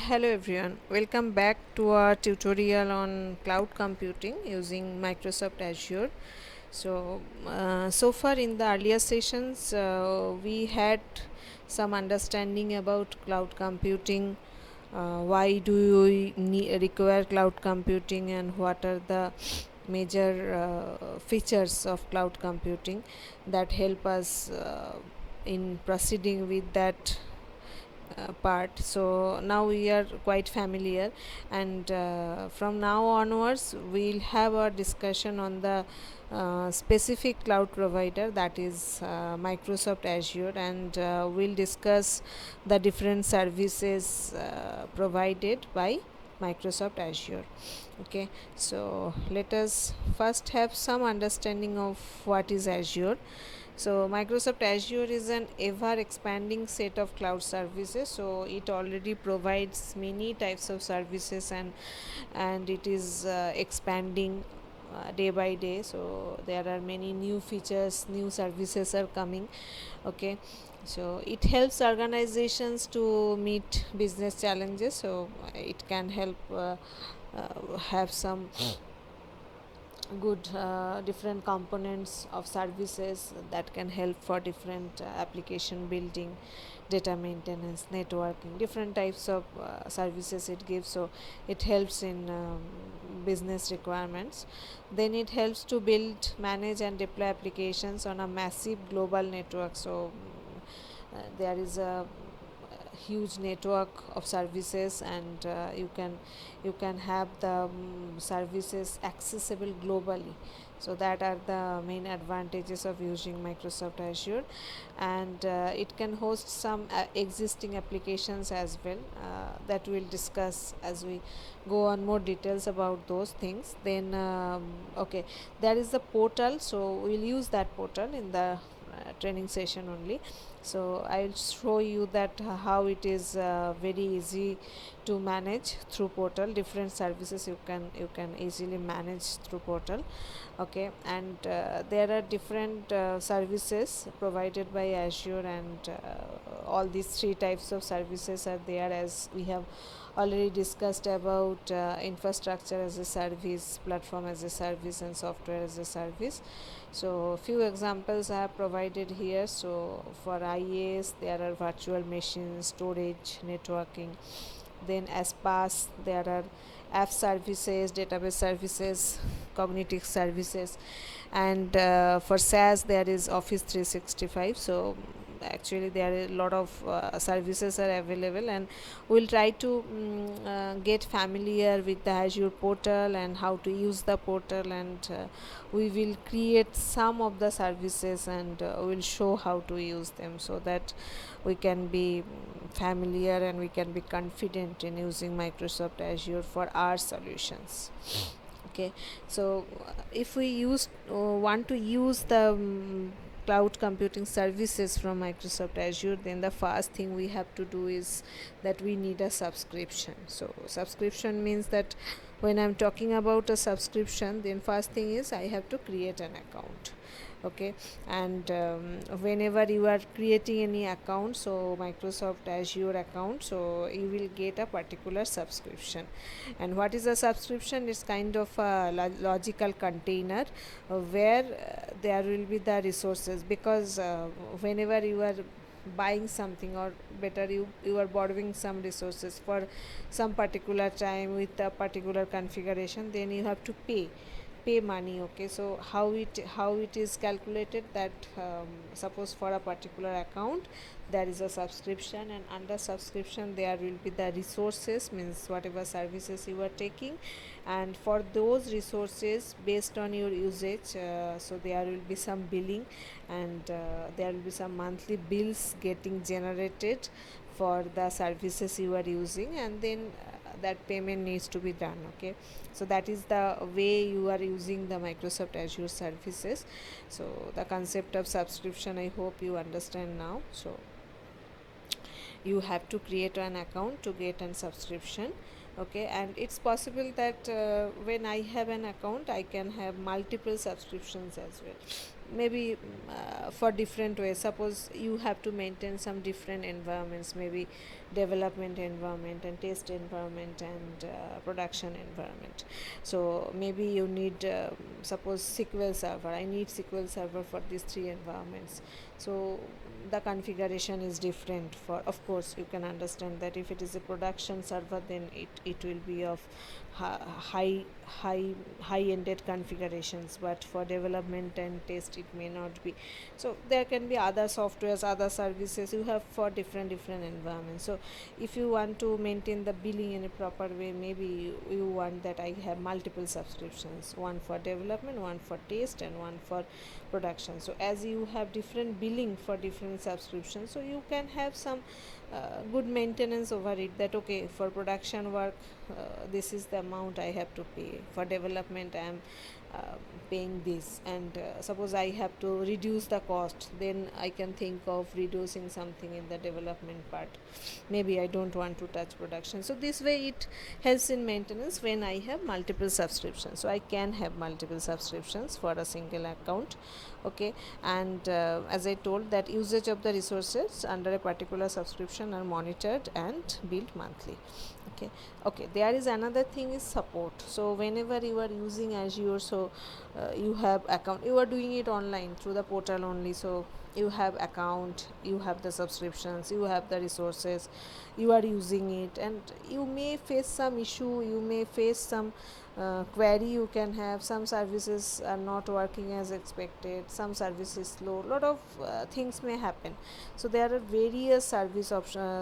Hello everyone, welcome back to our tutorial on cloud computing using Microsoft Azure. So far in the earlier sessions, we had some understanding about cloud computing. Why do we require cloud computing, and what are the major features of cloud computing that help us in proceeding with that part. So now we are quite familiar, and from now onwards we'll have a discussion on the specific cloud provider, that is Microsoft Azure, and we'll discuss the different services provided by Microsoft Azure. Okay, so let us first have some understanding of what is Azure. So Microsoft Azure is an ever expanding set of cloud services. So it already provides many types of services, and it is expanding day by day. So there are many new features, new services are coming. Okay, so it helps organizations to meet business challenges. So it can help have some good different components of services that can help for different application building, data maintenance, networking, different types of services it gives. So it helps in business requirements. Then it helps to build, manage and deploy applications on a massive global network. So there is a huge network of services, and you can have the services accessible globally. So that are the main advantages of using Microsoft Azure. And it can host some existing applications as well, that we'll discuss as we go on more details about those things. Then okay, there is the portal, so we'll use that portal in the training session only. So I'll show you that how it is very easy to manage through portal. Different services you can easily manage through portal. Okay, and there are different services provided by Azure, and all these three types of services are there, as we have already discussed about infrastructure as a service, platform as a service, and software as a service. So few examples I have provided here. So for IaaS there are virtual machines, storage, networking. Then as PaaS there are app services, database services, cognitive services. And for SaaS there is Office 365. So actually there are a lot of services are available, and we'll try to get familiar with the Azure portal and how to use the portal, and we will create some of the services, and we'll show how to use them, so that we can be familiar and we can be confident in using Microsoft Azure for our solutions. Okay, so if we want to use the cloud computing services from Microsoft Azure, then the first thing we have to do is that we need a subscription. So subscription means that when I'm talking about a subscription, then first thing is I have to create an account. Okay, and whenever you are creating any account, so Microsoft Azure account, so you will get a particular subscription. And what is a subscription? It's kind of a logical container where there will be the resources, because whenever you are buying something, or better, you are borrowing some resources for some particular time with a particular configuration, then you have to pay money. Okay, so how it is calculated, that suppose for a particular account there is a subscription, and under subscription there will be the resources, means whatever services you are taking, and for those resources based on your usage, so there will be some billing, and there will be some monthly bills getting generated for the services you are using, and then that payment needs to be done. Okay, so that is the way you are using the Microsoft Azure services. So the concept of subscription, I hope you understand now. So you have to create an account to get a subscription. Okay, and it's possible that when I have an account I can have multiple subscriptions as well. maybe for different ways. Suppose you have to maintain some different environments, maybe development environment and test environment and production environment. So maybe you need suppose SQL server, I need SQL server for these three environments. So the configuration is different. For, of course, you can understand that if it is a production server, then it will be of high high high ended configurations, but for development and test it may not be. So there can be other softwares, other services you have for different environments. So if you want to maintain the billing in a proper way, maybe you want that I have multiple subscriptions, one for development, one for test, and one for production. So as you have different billing for different subscriptions, so you can have some good maintenance over it, that okay, for production work this is the amount I have to pay, for development I am uh, paying this, and suppose I have to reduce the cost, then I can think of reducing something in the development part. Maybe I don't want to touch production. So this way it helps in maintenance when I have multiple subscriptions. So I can have multiple subscriptions for a single account. Okay, and as I told, that usage of the resources under a particular subscription are monitored and billed monthly. Okay. Okay, there is another thing is support. So whenever you are using Azure, so you have account, you are doing it online through the portal only. So you have account, you have the subscriptions, you have the resources, you are using it, and you may face some issue, you may face some query. You can have some services are not working as expected, some services slow, lot of things may happen. So there are various service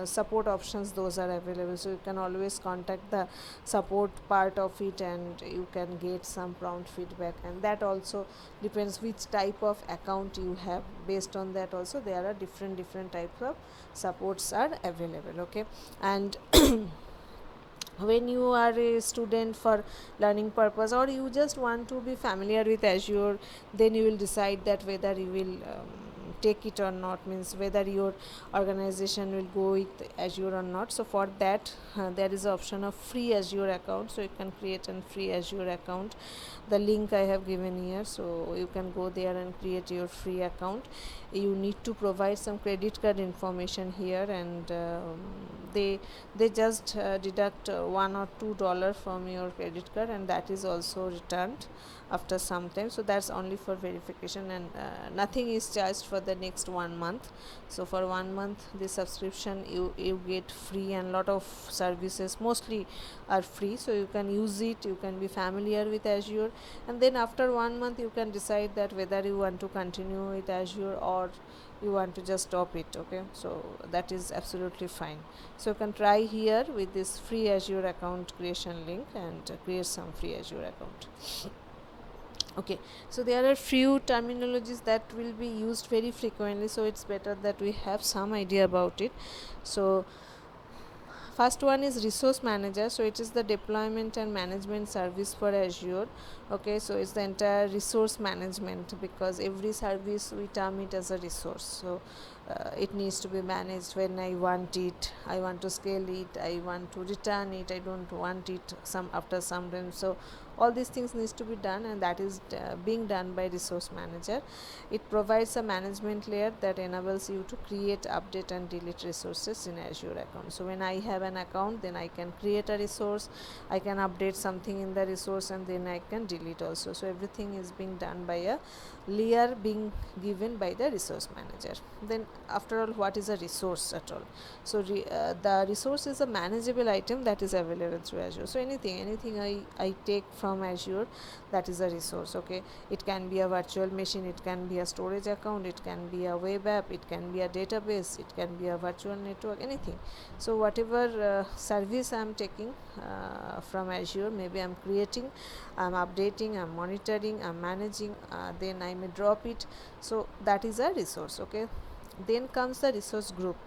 support options, those are available. So you can always contact the support part of it, and you can get some prompt feedback, and that also depends which type of account you have. Based on that also there are different types of supports are available. Okay, and when you are a student for learning purpose, or you just want to be familiar with Azure, then you will decide that whether you will take it or not, means whether your organization will go with Azure or not. So for that there is an option of free Azure account. So you can create a free Azure account. The link I have given here, so you can go there and create your free account. You need to provide some credit card information here, and they just deduct $1 or $2 from your credit card, and that is also returned after some time. So that's only for verification, and nothing is charged for the next 1 month. So for 1 month the subscription you get free, and lot of services mostly are free. So you can use it, you can be familiar with Azure, and then after 1 month you can decide that whether you want to continue with Azure or you want to just stop it. Okay, so that is absolutely fine. So you can try here with this free Azure account creation link, and create some free Azure account. Okay, so there are few terminologies that will be used very frequently, so it's better that we have some idea about it. So first one is resource manager. So it is the deployment and management service for Azure. Okay, so it's the entire resource management, because every service we term it as a resource. So it needs to be managed when I want it, I want to scale it, I want to return it, I don't want it some after some time. So all these things needs to be done, and that is being done by resource manager. It provides a management layer that enables you to create, update, and delete resources in Azure account. So when I have an account, then I can create a resource, I can update something in the resource, and then I can delete also. So everything is being done by a layer being given by the resource manager. Then after all, what is a resource at all? So the resource is a manageable item that is available through Azure. So anything I take from Azure, that is a resource. Okay, it can be a virtual machine, it can be a storage account, it can be a web app, it can be a database, it can be a virtual network, anything. So whatever service I am taking from Azure, maybe I am creating, I am updating, I am monitoring, I am managing, then I may drop it. So that is a resource. Okay, then comes the resource group.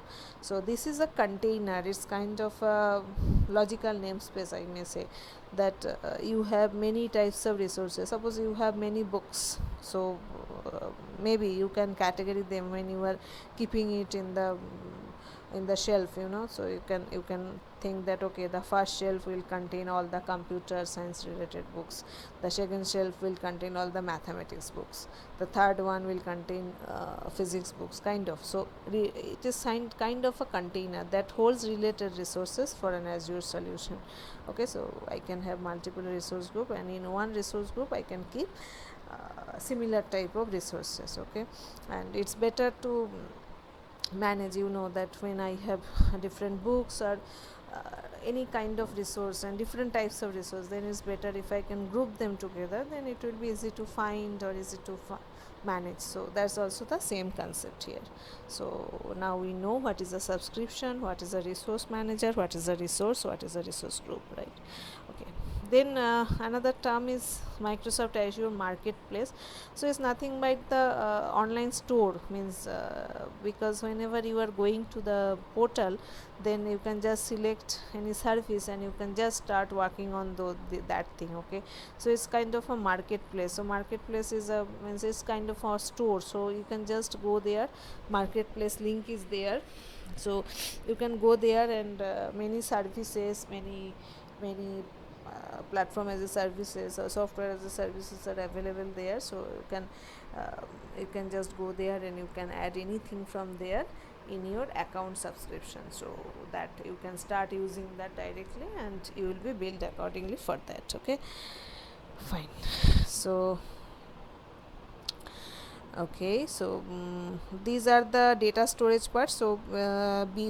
So this is a container, it's kind of a logical namespace, I may say, that you have many types of resources. Suppose you have many books, so maybe you can categorize them when you are keeping it in the in the shelf, so you can think that okay, the first shelf will contain all the computer science related books, the second shelf will contain all the mathematics books, the third one will contain physics books, kind of. So it is kind of a container that holds related resources for an Azure solution. Okay, so I can have multiple resource group, and in one resource group I can keep similar type of resources. Okay, and it's better to manage, that when I have different books or any kind of resource and different types of resource, then it's better if I can group them together, then it will be easy to find or easy to manage. So that's also the same concept here. So now we know what is a subscription, what is a resource manager, what is a resource, what is a resource group, right? Okay, then another term is Microsoft Azure Marketplace. So it's nothing but the online store, means because whenever you are going to the portal, then you can just select any service and you can just start working on that thing. Okay, so it's kind of a marketplace. So marketplace is a, means it's kind of a store, so you can just go there. Marketplace link is there, so you can go there, and many services, many platform as a services or software as a services are available there. So you can just go there and you can add anything from there in your account subscription, so that you can start using that directly and you will be billed accordingly for that. Okay, fine. So okay, so these are the data storage part. So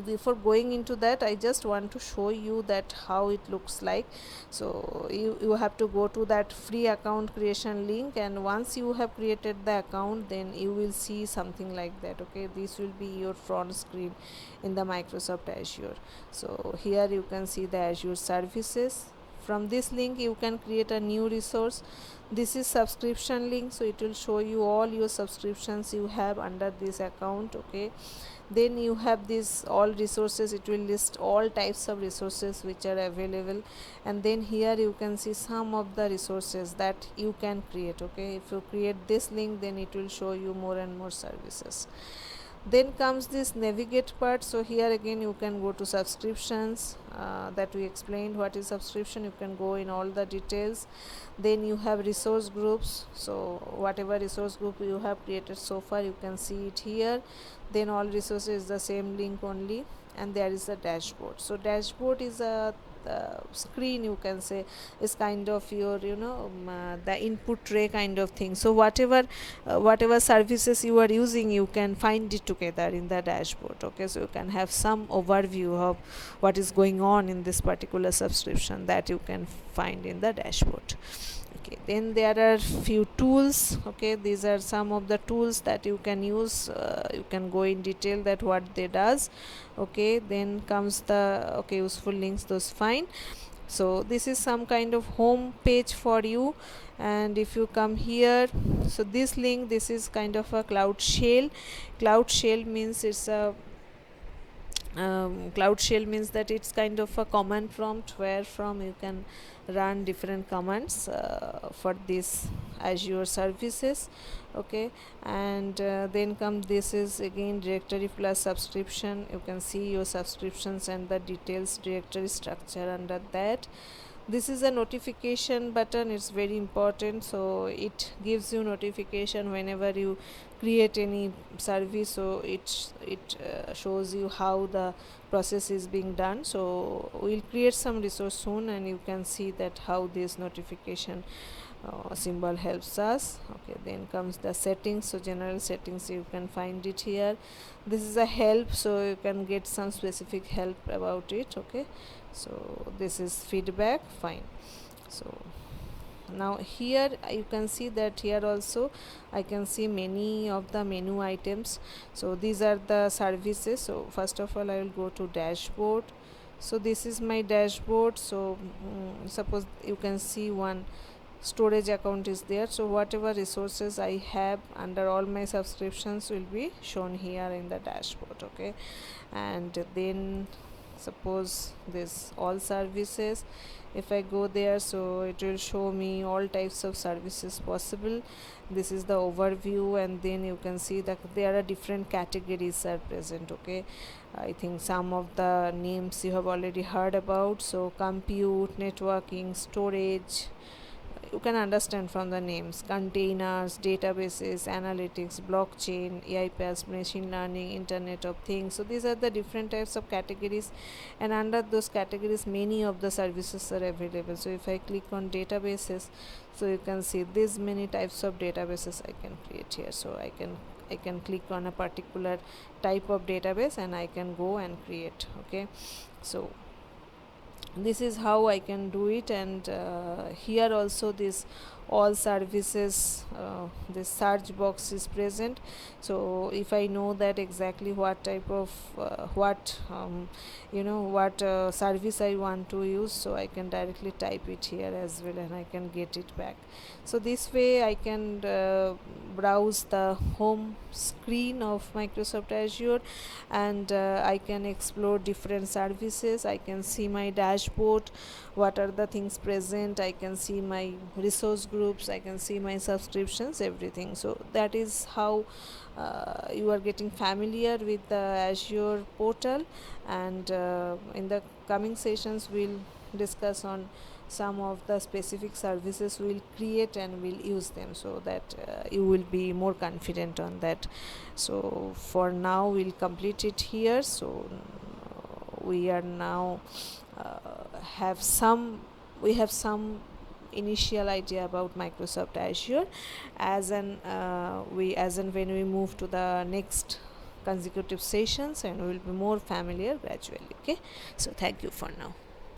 before going into that, I just want to show you that how it looks like. So you have to go to that free account creation link, and once you have created the account, then you will see something like that. Okay, this will be your front screen in the Microsoft Azure. So here you can see the Azure services. From this link you can create a new resource. This is subscription link, so it will show you all your subscriptions you have under this account. Okay, then you have this all resources, it will list all types of resources which are available, and then here you can see some of the resources that you can create. Okay, if you create this link, then it will show you more and more services. Then comes this navigate part. So here again you can go to subscriptions, that we explained what is subscription, you can go in all the details. Then you have resource groups, so whatever resource group you have created so far, you can see it here. Then all resources is the same link only, and there is a dashboard. So dashboard is a screen, you can say, is kind of your the input tray kind of thing. So whatever services you are using, you can find it together in the dashboard. Okay, so you can have some overview of what is going on in this particular subscription, that you can find in the dashboard. Okay, then there are few tools. Okay, these are some of the tools that you can use. You can go in detail that what they does. Okay, then comes the useful links, those fine. So this is some kind of home page for you, and if you come here, so this link, this is kind of a cloud shell. Cloud shell means it's a cloud shell means that it's kind of a command prompt where from you can run different commands for this Azure services. Okay, and then come, this is again directory plus subscription. You can see your subscriptions and the details directory structure under that. This is a notification button, it's very important. So it gives you notification whenever you create any service, so it shows you how the process is being done. So we'll create some resource soon, and you can see that how this notification symbol helps us. Okay, then comes the settings. So general settings, you can find it here. This is a help, so you can get some specific help about it. Okay, so this is feedback, fine. So now here you can see that here also I can see many of the menu items. So these are the services. So first of all I will go to dashboard. So this is my dashboard. So suppose you can see one storage account is there, so whatever resources I have under all my subscriptions will be shown here in the dashboard. Okay, and then suppose this all services. If I go there, so it will show me all types of services possible. This is the overview, and then you can see that there are different categories are present. Okay, I think some of the names you have already heard about. So compute, networking, storage, you can understand from the names: containers, databases, analytics, blockchain, AI plus machine learning, internet of things. So these are the different types of categories, and under those categories many of the services are available. So if I click on databases, so you can see these many types of databases I can create here. So I can click on a particular type of database and I can go and create. Okay, so this is how I can do it. And here also this all services, this search box is present. So if I know that exactly what type of what what service I want to use, so I can directly type it here as well and I can get it back. So this way I can browse the home screen of Microsoft Azure, and I can explore different services. I can see my dashboard, what are the things present. I can see my resource groups, I can see my subscriptions, everything. So that is how you are getting familiar with the Azure portal. And in the coming sessions we'll discuss on some of the specific services we'll create and we'll use them, so that you will be more confident on that. So for now we'll complete it here. So we are now have some we have some initial idea about Microsoft Azure. As and when we move to the next consecutive sessions, and we will be more familiar gradually. Okay, so thank you for now.